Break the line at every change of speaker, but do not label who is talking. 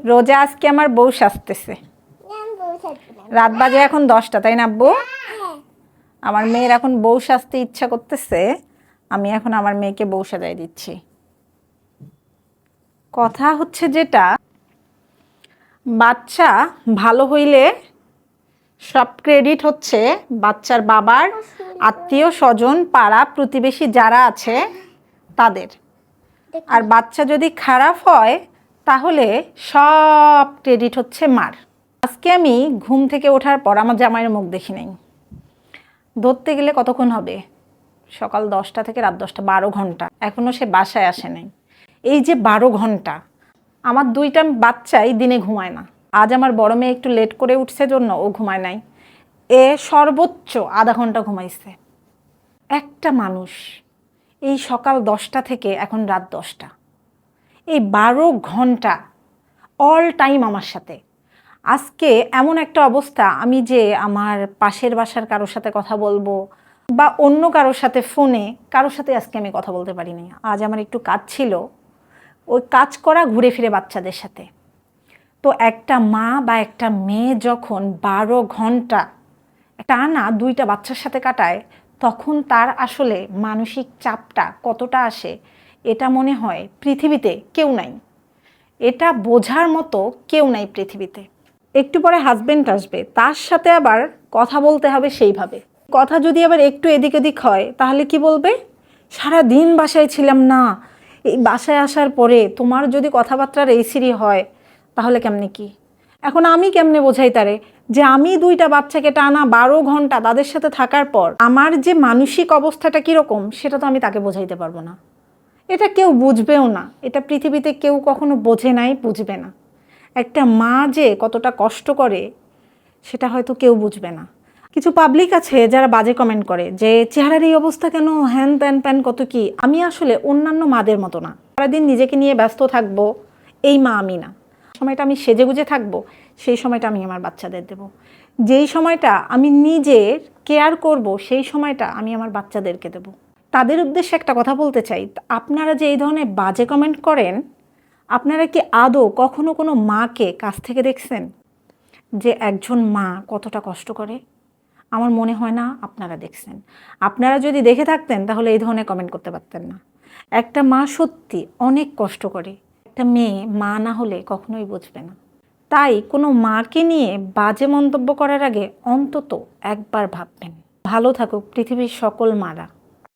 রোজা আজকে আমার বউ সাজতেছে। রাত বাজে এখন 10টা, তাই না আব্বু? আমার মেয়ের এখন বউ সাজতে ইচ্ছা করতেছে, আমি এখন আমার মেয়েকে বউ সাজাই দিচ্ছি। কথা হচ্ছে যেটা, বাচ্চা ভালো হইলে সব ক্রেডিট হচ্ছে বাচ্চার বাবার, আত্মীয় স্বজন, পাড়া প্রতিবেশী যারা আছে তাদের। আর বাচ্চা যদি খারাপ হয় তাহলে সব ক্রেডিট হচ্ছে মার। আজকে আমি ঘুম থেকে ওঠার পর আমার জামাইয়ের মুখ দেখি নাই। ধরতে গেলে কতক্ষণ হবে? সকাল 10টা থেকে রাত 10টা, 12 ঘন্টা। এখনও সে বাসায় আসে নাই। এই যে 12 ঘন্টা, আমার 2টা বাচ্চাই দিনে ঘুমায় না। আজ আমার বড় মেয়ে একটু লেট করে উঠছে জন্য ও ঘুমায় নাই। সর্বোচ্চ আধা ঘন্টা ঘুমাইছে। একটা মানুষ এই সকাল 10টা থেকে এখন রাত 10টা, এই 12 ঘন্টা অল টাইম আমার সাথে। আজকে এমন একটা অবস্থা, আমি যে আমার পাশের বাসার কারোর সাথে কথা বলবো বা অন্য কারোর সাথে ফোনে কারোর সাথে আজকে আমি কথা বলতে পারিনি। আজ আমার একটু কাজ ছিল, ওই কাজ করা ঘুরে ফিরে বাচ্চাদের সাথে। তো একটা মা বা একটা মেয়ে যখন 12 ঘন্টা টানা 2টা বাচ্চার সাথে কাটায়, তখন তার আসলে মানসিক চাপটা কতটা আসে এটা মনে হয় পৃথিবীতে কেউ নাই। এটা বোঝার মতো কেউ নাই পৃথিবীতে। একটু পরে হাজবেন্ড আসবে, তার সাথে আবার কথা বলতে হবে সেইভাবে। কথা যদি আবার একটু এদিক ওদিক হয় তাহলে কি বলবে? সারা দিন বাসায় ছিলাম না, এই বাসায় আসার পরে তোমার যদি কথাবার্তার এই সিরি হয় তাহলে কেমনে কি? এখন আমি কেমনে বোঝাই তারে যে আমি 2টা বাচ্চাকে টানা 12 ঘন্টা তাদের সাথে থাকার পর আমার যে মানসিক অবস্থাটা কীরকম সেটা তো আমি তাকে বোঝাইতে পারবো না। এটা কেউ বুঝবেও না, এটা পৃথিবীতে কেউ কখনো বোঝে নাই, বুঝবে না। একটা মা যে কতটা কষ্ট করে সেটা হয়তো কেউ বুঝবে না। কিছু পাবলিক আছে যারা বাজে কমেন্ট করে যে চেহারার এই অবস্থা কেন, হ্যান ত্যান প্যান কত কি। আমি আসলে অন্যান্য মাদের মতো না, সারাদিন নিজেকে নিয়ে ব্যস্ত থাকবো এই মা আমি না। সময়টা আমি সেজেগুজে থাকবো, সেই সময়টা আমি আমার বাচ্চাদের দেব। যেই সময়টা আমি নিজের কেয়ার করব সেই সময়টা আমি আমার বাচ্চাদেরকে দেব। তাদের উদ্দেশ্যে একটা কথা বলতে চাই, আপনারা যে এই ধরনের বাজে কমেন্ট করেন, আপনারা কি আদৌ কখনো কোনো মাকে কাছ থেকে দেখছেন যে একজন মা কতটা কষ্ট করে? আমার মনে হয় না আপনারা দেখছেন। আপনারা যদি দেখে থাকতেন তাহলে এই ধরনের কমেন্ট করতে পারতেন না। একটা মা সত্যি অনেক কষ্ট করে, একটা মেয়ে মা না হলে কখনোই বুঝবে না। তাই কোনো মাকে নিয়ে বাজে মন্তব্য করার আগে অন্তত একবার ভাববেন। ভালো থাকুক পৃথিবীর সকল মারা।